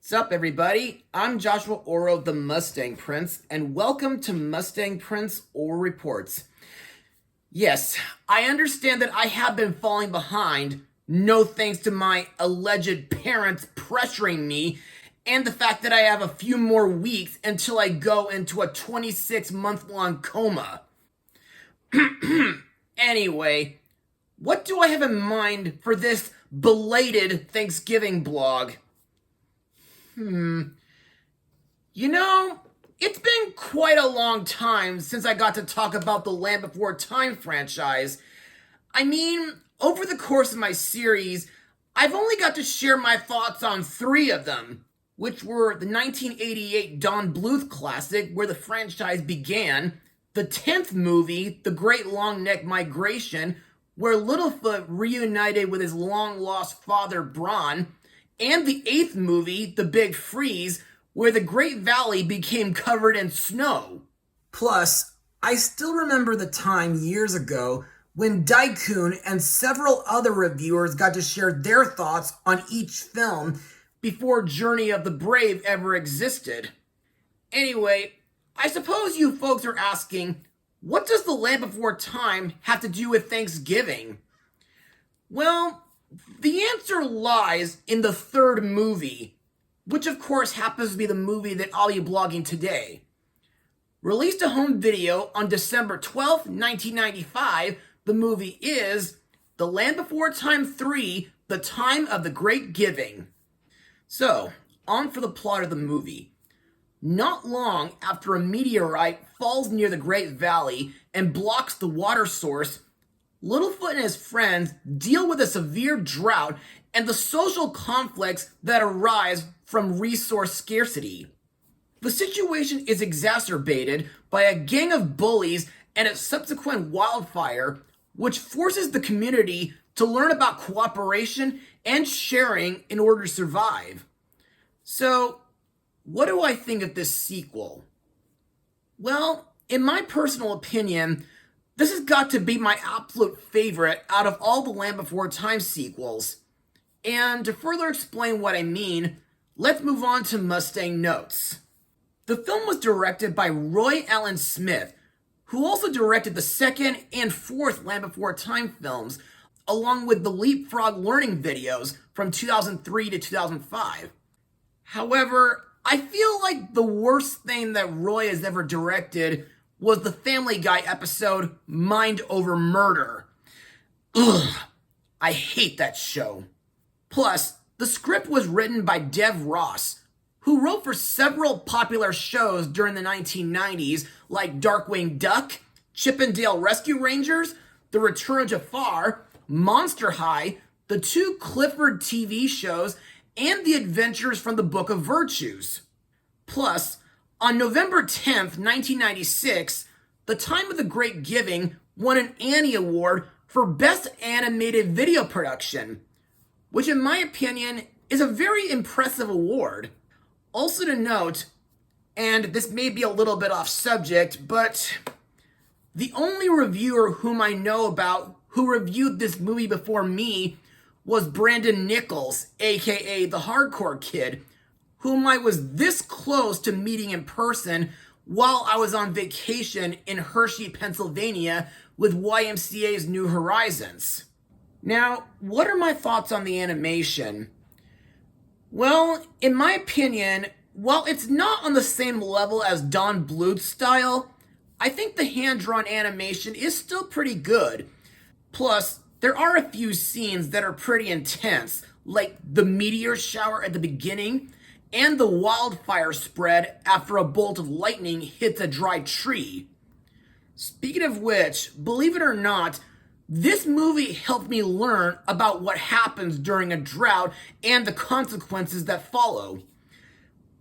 Sup everybody, I'm Joshua Orro, the Mustang Prince, and welcome to Mustang Prince Orro Reports. Yes, I understand that I have been falling behind, no thanks to my alleged parents pressuring me, and the fact that I have a few more weeks until I go into a 26-month-long coma. Anyway, what do I have in mind for this belated Thanksgiving blog? It's been quite a long time since I got to talk about the Land Before Time franchise. Over the course of my series, I've only got to share my thoughts on 3 of them, which were the 1988 Don Bluth classic, where the franchise began, the 10th movie, The Great Long Neck Migration, where Littlefoot reunited with his long-lost father, Bron, and the 8th movie, The Big Freeze, where the Great Valley became covered in snow. Plus, I still remember the time years ago when Daikun and several other reviewers got to share their thoughts on each film before Journey of the Brave ever existed. Anyway, I suppose you folks are asking, what does The Land Before Time have to do with Thanksgiving? Well, the answer lies in the 3rd movie, which of course happens to be the movie that I'll be blogging today. Released to home video on December 12th, 1995, the movie is The Land Before Time 3, The Time of the Great Giving. So, on for the plot of the movie. Not long after a meteorite falls near the Great Valley and blocks the water source, Littlefoot and his friends deal with a severe drought and the social conflicts that arise from resource scarcity. The situation is exacerbated by a gang of bullies and a subsequent wildfire, which forces the community to learn about cooperation and sharing in order to survive. So, what do I think of this sequel? Well, in my personal opinion, this has got to be my absolute favorite out of all the Land Before Time sequels. And to further explain what I mean, let's move on to Mustang notes. The film was directed by Roy Allen Smith, who also directed the 2nd and 4th Land Before Time films, along with the Leapfrog learning videos from 2003 to 2005. However, I feel like the worst thing that Roy has ever directed was the Family Guy episode, Mind Over Murder. Ugh, I hate that show. Plus, the script was written by Dev Ross, who wrote for several popular shows during the 1990s, like Darkwing Duck, Chip 'n Dale Rescue Rangers, The Return of Jafar, Monster High, the 2 Clifford TV shows, and The Adventures from the Book of Virtues. Plus, on November 10th, 1996, The Time of the Great Giving won an Annie Award for Best Animated Video Production, which in my opinion is a very impressive award. Also to note, and this may be a little bit off subject, but the only reviewer whom I know about who reviewed this movie before me was Brandon Nichols, aka The Hardcore Kid, whom I was this close to meeting in person while I was on vacation in Hershey, Pennsylvania with YMCA's New Horizons. Now, what are my thoughts on the animation? Well, in my opinion, while it's not on the same level as Don Bluth's style, I think the hand-drawn animation is still pretty good. Plus, there are a few scenes that are pretty intense, like the meteor shower at the beginning and the wildfire spread after a bolt of lightning hits a dry tree. Speaking of which, believe it or not, this movie helped me learn about what happens during a drought and the consequences that follow.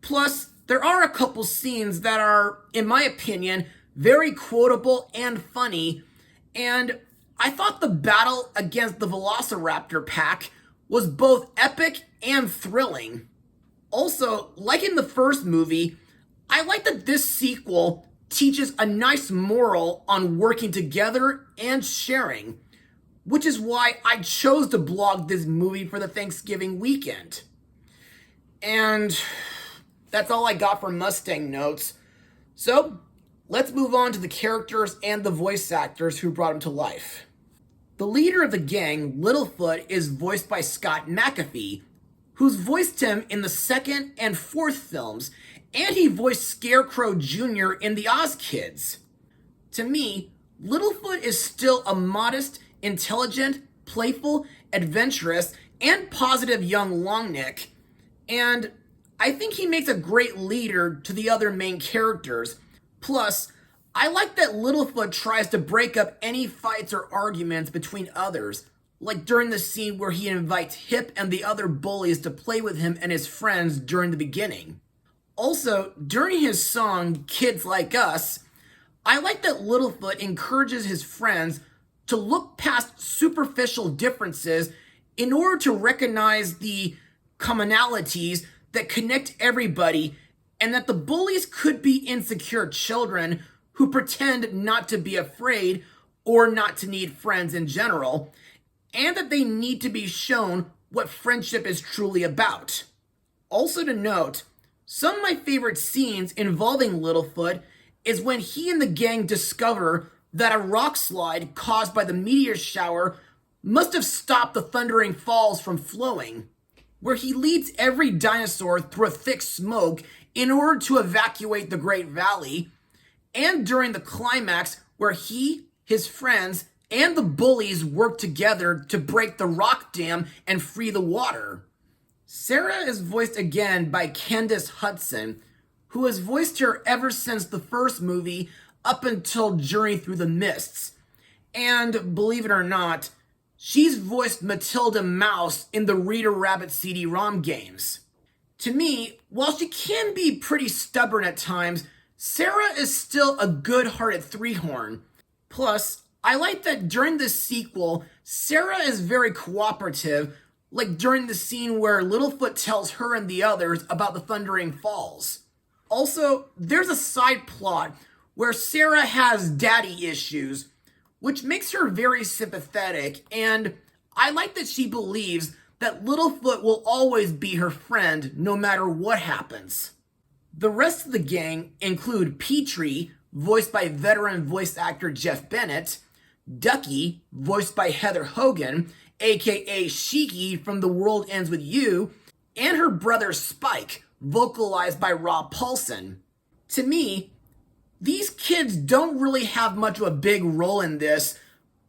Plus, there are a couple scenes that are, in my opinion, very quotable and funny, and I thought the battle against the Velociraptor pack was both epic and thrilling. Also, like in the first movie, I like that this sequel teaches a nice moral on working together and sharing, which is why I chose to blog this movie for the Thanksgiving weekend. And that's all I got for Mustang notes. So, let's move on to the characters and the voice actors who brought him to life. The leader of the gang, Littlefoot, is voiced by Scott McAfee, who's voiced him in the second and fourth films, and he voiced Scarecrow Jr. in The Oz Kids. To me, Littlefoot is still a modest, intelligent, playful, adventurous, and positive young Longneck, and I think he makes a great leader to the other main characters. Plus, I like that Littlefoot tries to break up any fights or arguments between others, like during the scene where he invites Hip and the other bullies to play with him and his friends during the beginning. Also, during his song, Kids Like Us, I like that Littlefoot encourages his friends to look past superficial differences in order to recognize the commonalities that connect everybody, and that the bullies could be insecure children who pretend not to be afraid or not to need friends in general, and that they need to be shown what friendship is truly about. Also to note, some of my favorite scenes involving Littlefoot is when he and the gang discover that a rock slide caused by the meteor shower must have stopped the Thundering Falls from flowing, where he leads every dinosaur through a thick smoke in order to evacuate the Great Valley, and during the climax where he, his friends, and the bullies work together to break the rock dam and free the water. Sarah is voiced again by Candace Hudson, who has voiced her ever since the first movie up until Journey Through the Mists. And believe it or not, she's voiced Matilda Mouse in the Rita Rabbit CD-ROM games. To me, while she can be pretty stubborn at times, Sarah is still a good-hearted three-horn. Plus, I like that during this sequel, Sarah is very cooperative, like during the scene where Littlefoot tells her and the others about the Thundering Falls. Also, there's a side plot where Sarah has daddy issues, which makes her very sympathetic, and I like that she believes that Littlefoot will always be her friend no matter what happens. The rest of the gang include Petrie, voiced by veteran voice actor Jeff Bennett, Ducky, voiced by Heather Hogan, aka Shiki from The World Ends With You, and her brother Spike, vocalized by Rob Paulson. To me, these kids don't really have much of a big role in this,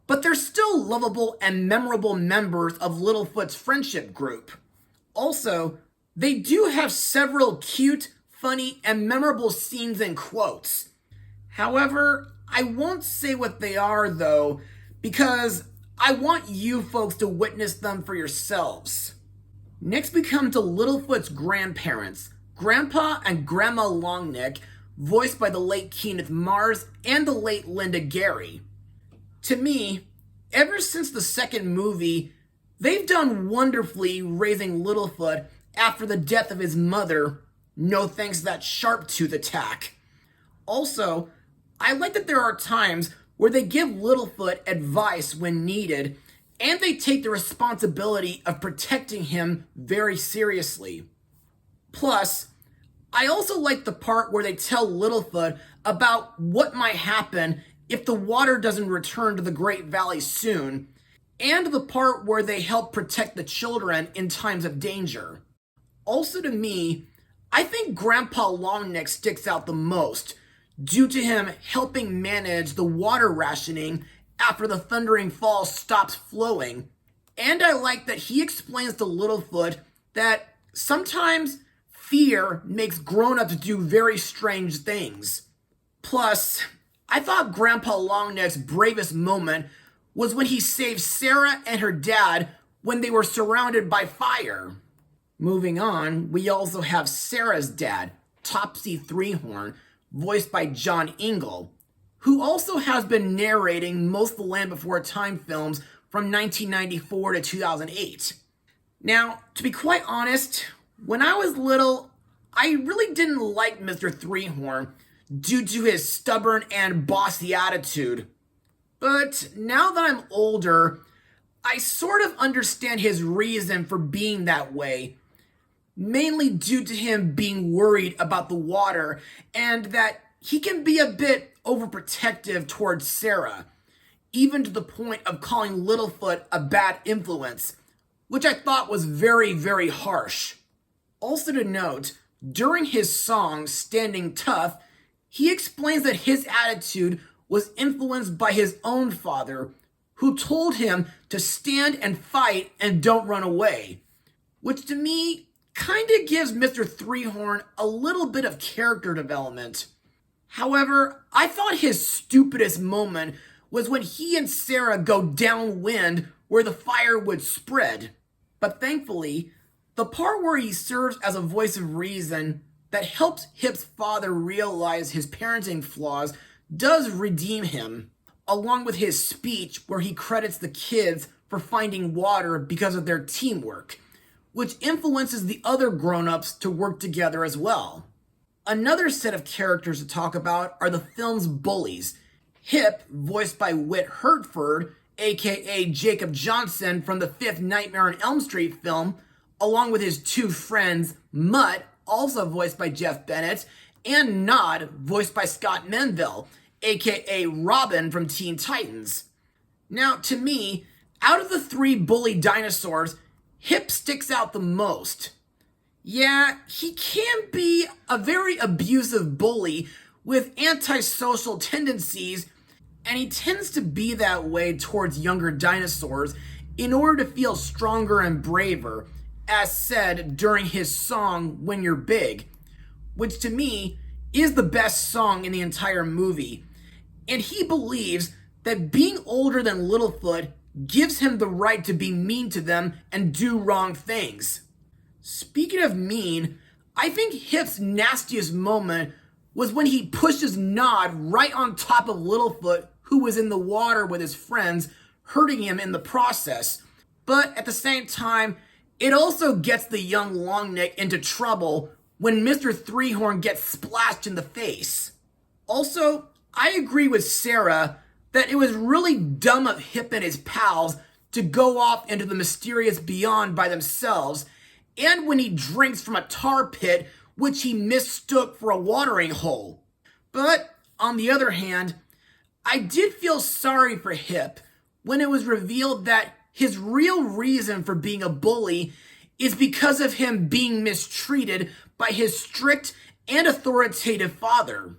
but they're still lovable and memorable members of Littlefoot's friendship group. Also, they do have several cute, funny, and memorable scenes and quotes. However, I won't say what they are though, because I want you folks to witness them for yourselves. Next we come to Littlefoot's grandparents, Grandpa and Grandma Longneck, voiced by the late Kenneth Mars and the late Linda Gary. To me, ever since the second movie, they've done wonderfully raising Littlefoot after the death of his mother, no thanks to that sharp tooth attack. Also, I like that there are times where they give Littlefoot advice when needed, and they take the responsibility of protecting him very seriously. Plus, I also like the part where they tell Littlefoot about what might happen if the water doesn't return to the Great Valley soon, and the part where they help protect the children in times of danger. Also to me, I think Grandpa Longneck sticks out the most, due to him helping manage the water rationing after the Thundering Falls stops flowing. And I like that he explains to Littlefoot that sometimes fear makes grown-ups do very strange things. Plus, I thought Grandpa Longneck's bravest moment was when he saved Sarah and her dad when they were surrounded by fire. Moving on, we also have Sarah's dad, Topsy Threehorn, voiced by John Ingle, who also has been narrating most of the Land Before Time films from 1994 to 2008. Now, to be quite honest, when I was little, I really didn't like Mr. Threehorn due to his stubborn and bossy attitude. But now that I'm older, I sort of understand his reason for being that way. mainly due to him being worried about the water and that he can be a bit overprotective towards Sarah, even to the point of calling Littlefoot a bad influence, which I thought was very, very harsh. Also to note, during his song Standing Tough, he explains that his attitude was influenced by his own father, who told him to stand and fight and don't run away, which to me kind of gives Mr. Threehorn a little bit of character development. However, I thought his stupidest moment was when he and Sarah go downwind where the fire would spread. But thankfully, the part where he serves as a voice of reason that helps Hip's father realize his parenting flaws does redeem him, along with his speech where he credits the kids for finding water because of their teamwork, which influences the other grown-ups to work together as well. Another set of characters to talk about are the film's bullies. Hip, voiced by Whit Hertford, aka Jacob Johnson from the fifth Nightmare on Elm Street film, along with his two friends, Mutt, also voiced by Jeff Bennett, and Nod, voiced by Scott Menville, aka Robin from Teen Titans. Now, to me, out of the three bully dinosaurs, Hip sticks out the most. Yeah, he can be a very abusive bully with antisocial tendencies, and he tends to be that way towards younger dinosaurs in order to feel stronger and braver, as said during his song When You're Big, which to me is the best song in the entire movie. And he believes that being older than Littlefoot gives him the right to be mean to them and do wrong things. Speaking of mean, I think Hip's nastiest moment was when he pushes Nod right on top of Littlefoot, who was in the water with his friends, hurting him in the process. But at the same time, it also gets the young Longneck into trouble when Mr. Threehorn gets splashed in the face. Also, I agree with Sarah that it was really dumb of Hip and his pals to go off into the mysterious beyond by themselves, and when he drinks from a tar pit which he mistook for a watering hole. But, on the other hand, I did feel sorry for Hip when it was revealed that his real reason for being a bully is because of him being mistreated by his strict and authoritative father.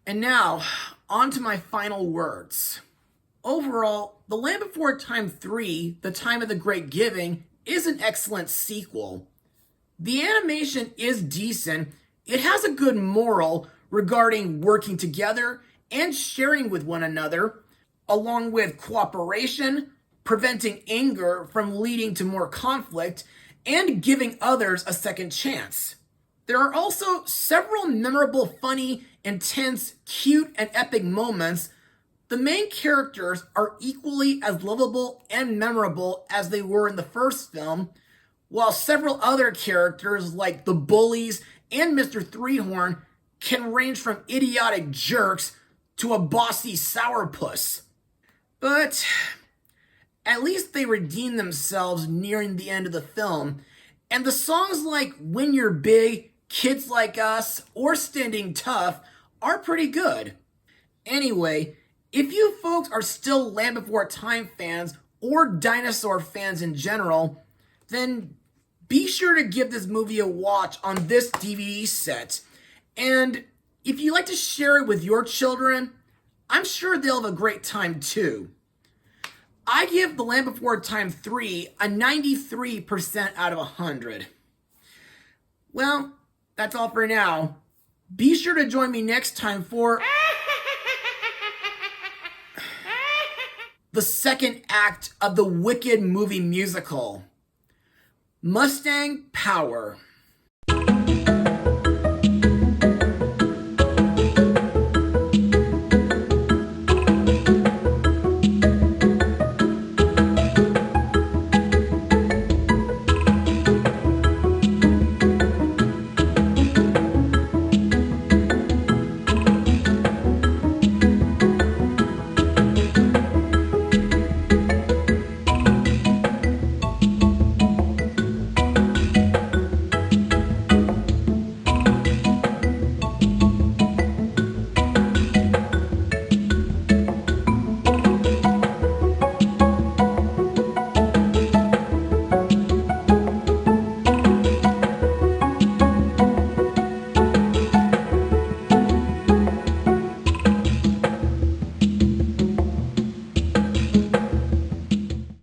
And now, on to my final words. Overall, The Land Before Time 3, The Time of the Great Giving, is an excellent sequel. The animation is decent. It has a good moral regarding working together and sharing with one another, along with cooperation, preventing anger from leading to more conflict, and giving others a second chance. There are also several memorable, funny, intense, cute, and epic moments. The main characters are equally as lovable and memorable as they were in the first film, while several other characters like the bullies and Mr. Threehorn can range from idiotic jerks to a bossy sourpuss. But at least they redeem themselves nearing the end of the film, and the songs like When You're Big, Kids Like Us, or Standing Tough are pretty good. Anyway, if you folks are still Land Before Time fans or dinosaur fans in general, then be sure to give this movie a watch on this DVD set. And if you like to share it with your children, I'm sure they'll have a great time too. I give The Land Before Time 3 a 93% out of 100. Well, that's all for now. Be sure to join me next time for the second act of the Wicked movie musical, Mustang Power.